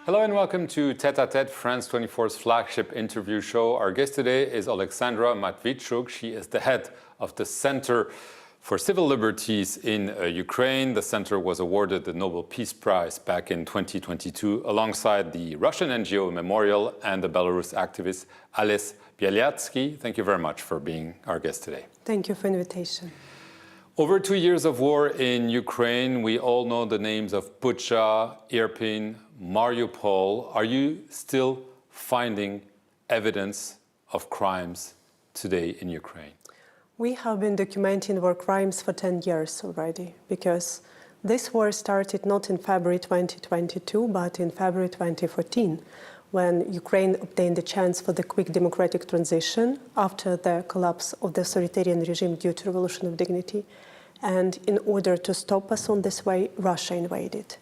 Hello and welcome to Tête à Tête, France 24's flagship interview show. Our guest today is Oleksandra Matviichuk. She is the head of the Center for Civil Liberties in Ukraine. The center was awarded the Nobel Peace Prize back in 2022 alongside the Russian NGO Memorial and the Belarus activist Ales Bialiatski. Thank you very much for being our guest today. Thank you for the invitation. Over 2 years of war in Ukraine, we all know the names of Bucha, Irpin, Mariupol. Are you still finding evidence of crimes today in Ukraine? We have been documenting war crimes for 10 years already, because this war started not in February 2022, but in February 2014, when Ukraine obtained a chance for the quick democratic transition after the collapse of the authoritarian regime due to Revolution of Dignity. And in order to stop us on this way, Russia invaded.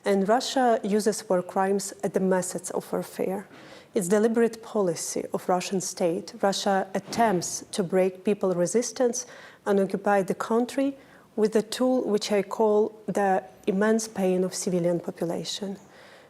And Russia uses war crimes as the methods of warfare. It's deliberate policy of Russian state. Russia attempts to break people's resistance and occupy the country with a tool which I call the immense pain of civilian population.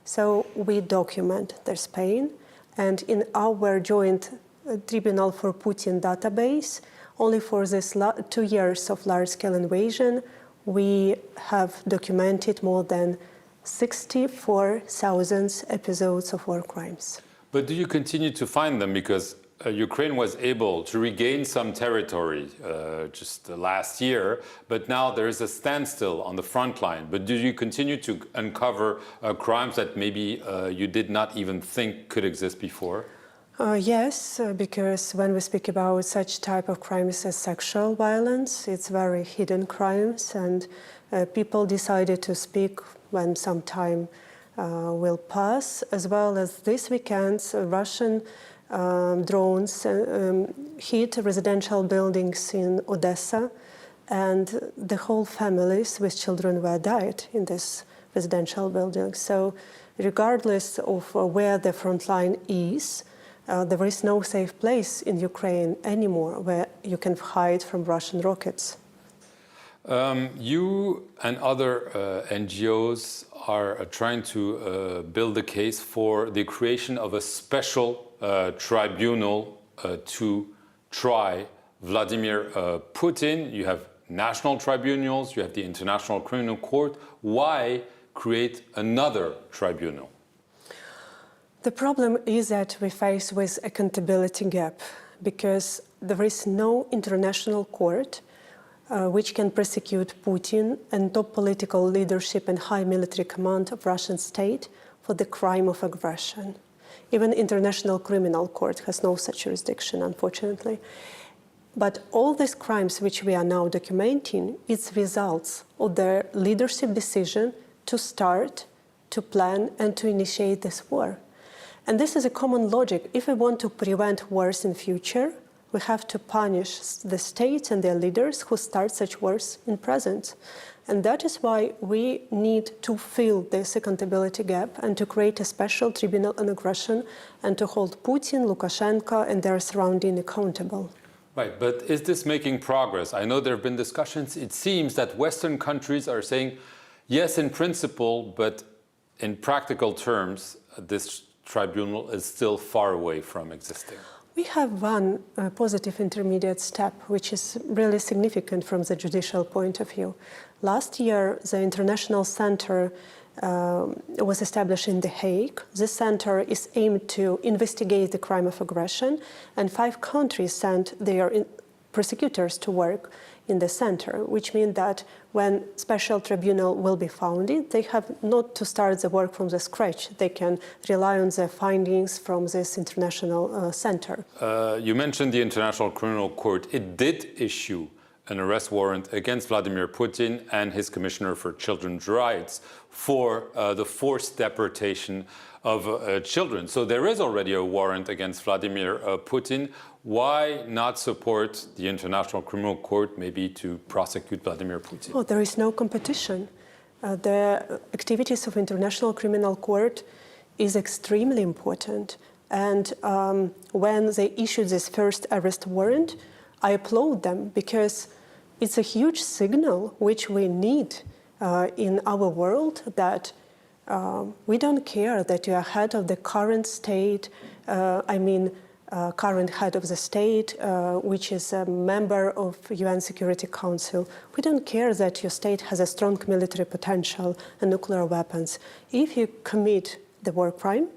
So we document this pain, and in our joint tribunal for Putin database, only for this 2 years of large-scale invasion, we have documented more than 64,000 episodes of war crimes. But do you continue to find them? Because Ukraine was able to regain some territory just last year, but now there is a standstill on the front line. But do you continue to uncover crimes that maybe you did not even think could exist before? Yes, because when we speak about such type of crimes as sexual violence, it's very hidden crimes, and people decided to speak when some time will pass. As well as this weekend, Russian drones hit residential buildings in Odessa, and the whole families with children were died in this residential building. So regardless of where the front line is, there is no safe place in Ukraine anymore where you can hide from Russian rockets. You and other NGOs are trying to build a case for the creation of a special tribunal to try Vladimir Putin. You have national tribunals, you have the International Criminal Court. Why create another tribunal? The problem is that we face with accountability gap, because there is no international court which can prosecute Putin and top political leadership and high military command of Russian state for the crime of aggression. Even International Criminal Court has no such jurisdiction, unfortunately. But all these crimes which we are now documenting, it's results of their leadership decision to start, to plan, and to initiate this war. And this is a common logic. If we want to prevent wars in future, we have to punish the states and their leaders who start such wars in present. And that is why we need to fill this accountability gap and to create a special tribunal on aggression and to hold Putin, Lukashenko, and their surrounding accountable. Right, but is this making progress? I know there have been discussions. It seems that Western countries are saying, yes, in principle, but in practical terms, this tribunal is still far away from existing. We have one positive intermediate step, which is really significant from the judicial point of view. Last year, the International Center was established in The Hague. This center is aimed to investigate the crime of aggression, and 5 countries sent their prosecutors to work in the center, which means that when special tribunal will be founded, they have not to start the work from the scratch. They can rely on the findings from this international center. You mentioned the International Criminal Court. It did issue an arrest warrant against Vladimir Putin and his Commissioner for Children's Rights for the forced deportation of children. So there is already a warrant against Vladimir Putin. Why not support the International Criminal Court maybe to prosecute Vladimir Putin? Oh, there is no competition. The activities of International Criminal Court is extremely important. And when they issued this first arrest warrant, I applaud them, because it's a huge signal which we need in our world, that We don't care that you are head of the current state, current head of the state, which is a member of UN Security Council. We don't care that your state has a strong military potential and nuclear weapons. If you commit the war crime,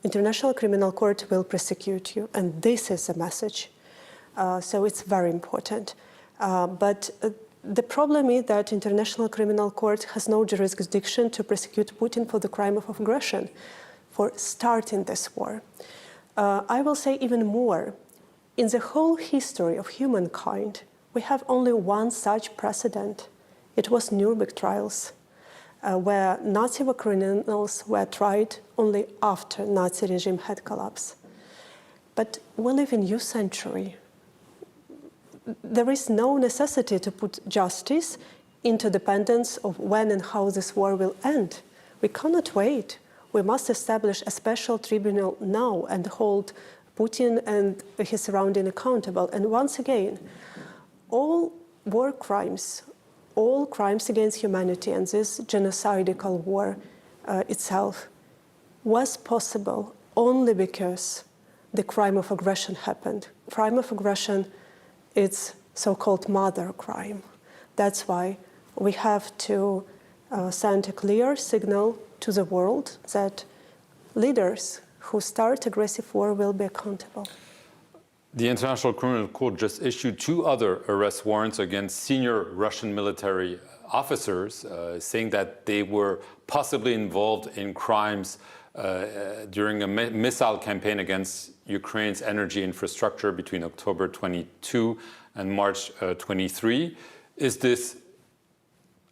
International Criminal Court will prosecute you, and this is the message. So it's very important. But the problem is that International Criminal Court has no jurisdiction to prosecute Putin for the crime of aggression, for starting this war. I will say even more. In the whole history of humankind, we have only one such precedent. It was Nuremberg trials, where Nazi war criminals were tried only after Nazi regime had collapsed. But we live in a new century. There is no necessity to put justice into dependence of when and how this war will end. We cannot wait. We must establish a special tribunal now and hold Putin and his surrounding accountable. And once again, all war crimes, all crimes against humanity and this genocidal war itself was possible only because the crime of aggression happened. Crime of aggression, it's so-called mother crime. That's why we have to send a clear signal to the world that leaders who start aggressive war will be accountable. The International Criminal Court just issued 2 other arrest warrants against senior Russian military officers, saying that they were possibly involved in crimes during a missile campaign against Ukraine's energy infrastructure between October 22 and March 23. Is this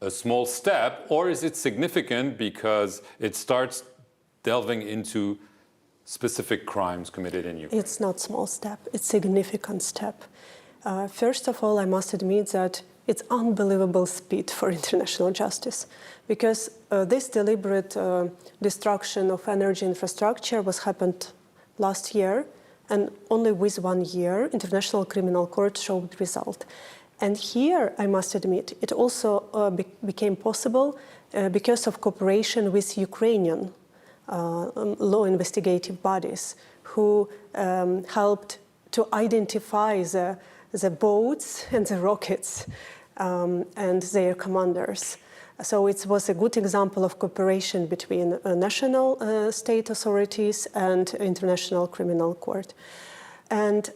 a small step, or is it significant because it starts delving into specific crimes committed in Ukraine? It's not a small step, it's a significant step. First of all, I must admit that it's unbelievable speed for international justice, because this deliberate destruction of energy infrastructure was happened last year, and only with 1 year, International Criminal Court showed result. And here, I must admit, it also became possible because of cooperation with Ukrainian law investigative bodies who helped to identify the boats and the rockets and their commanders. So it was a good example of cooperation between national state authorities and International Criminal Court. And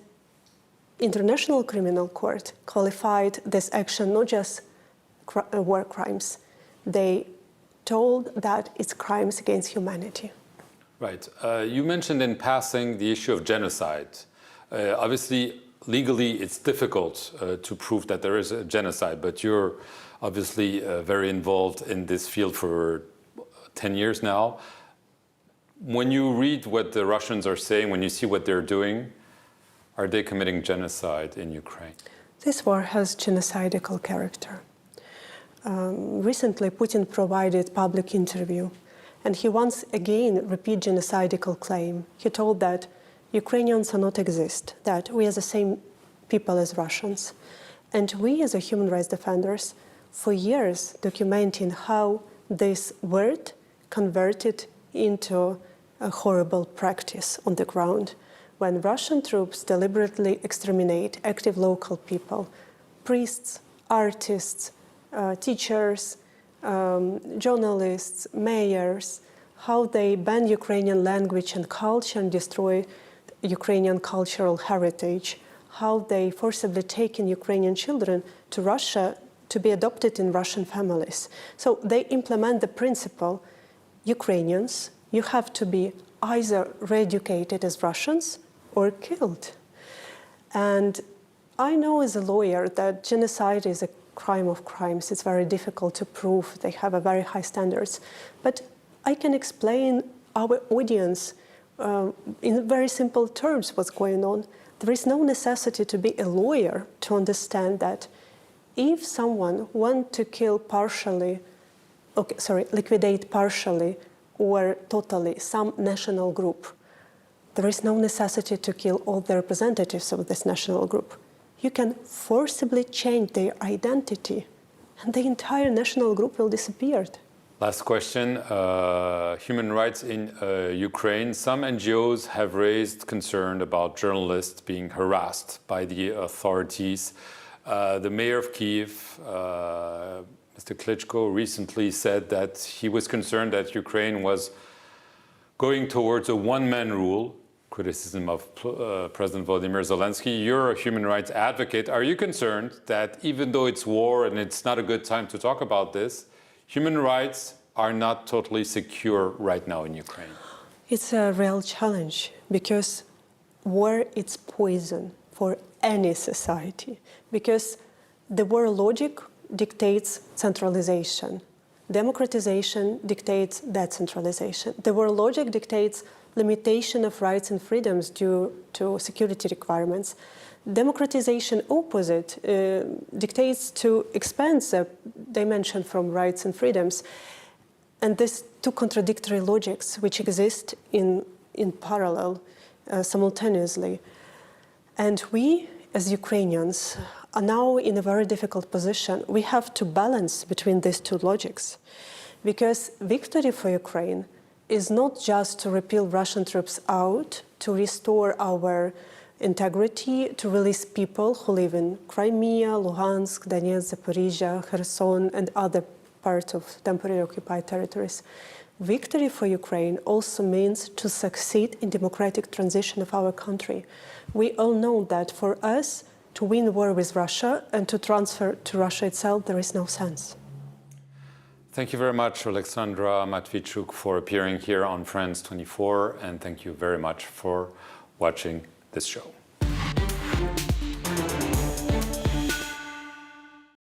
International Criminal Court qualified this action not just war crimes. They told that it's crimes against humanity. Right. You mentioned in passing the issue of genocide. Obviously, legally, it's difficult to prove that there is a genocide, but you're obviously very involved in this field for 10 years now. When you read what the Russians are saying, when you see what they're doing, are they committing genocide in Ukraine? This war has genocidal character. Recently, Putin provided public interview, and he once again repeated genocidal claim. He told that Ukrainians do not exist, that we are the same people as Russians. And we as a human rights defenders, for years documenting how this word converted into a horrible practice on the ground, when Russian troops deliberately exterminate active local people, priests, artists, teachers, journalists, mayors, how they ban Ukrainian language and culture and destroy Ukrainian cultural heritage, how they forcibly take in Ukrainian children to Russia to be adopted in Russian families. So they implement the principle, Ukrainians, you have to be either re-educated as Russians or killed. And I know as a lawyer that genocide is a crime of crimes. It's very difficult to prove. They have a very high standards. But I can explain our audience in very simple terms what's going on. There is no necessity to be a lawyer to understand that if someone wants to kill partially, liquidate partially or totally some national group, there is no necessity to kill all the representatives of this national group. You can forcibly change their identity, and the entire national group will disappear. Last question. Human rights in Ukraine. Some NGOs have raised concern about journalists being harassed by the authorities. The mayor of Kyiv, Mr. Klitschko, recently said that he was concerned that Ukraine was going towards a one-man rule, criticism of President Volodymyr Zelensky. You're a human rights advocate. Are you concerned that even though it's war and it's not a good time to talk about this, human rights are not totally secure right now in Ukraine? It's a real challenge because war is poison for any society, because the war logic dictates centralization. Democratization dictates decentralization. The war logic dictates limitation of rights and freedoms due to security requirements. Democratization opposite dictates to expand the dimension from rights and freedoms. And these two contradictory logics which exist in parallel, simultaneously. And we, as Ukrainians, are now in a very difficult position. We have to balance between these two logics, because victory for Ukraine is not just to repel Russian troops out, to restore our integrity, to release people who live in Crimea, Luhansk, Donetsk, Zaporizhia, Kherson, and other parts of temporarily occupied territories. Victory for Ukraine also means to succeed in democratic transition of our country. We all know that for us to win war with Russia and to transfer to Russia itself, there is no sense. Thank you very much, Oleksandra Matviichuk, for appearing here on France 24, and thank you very much for watching this show.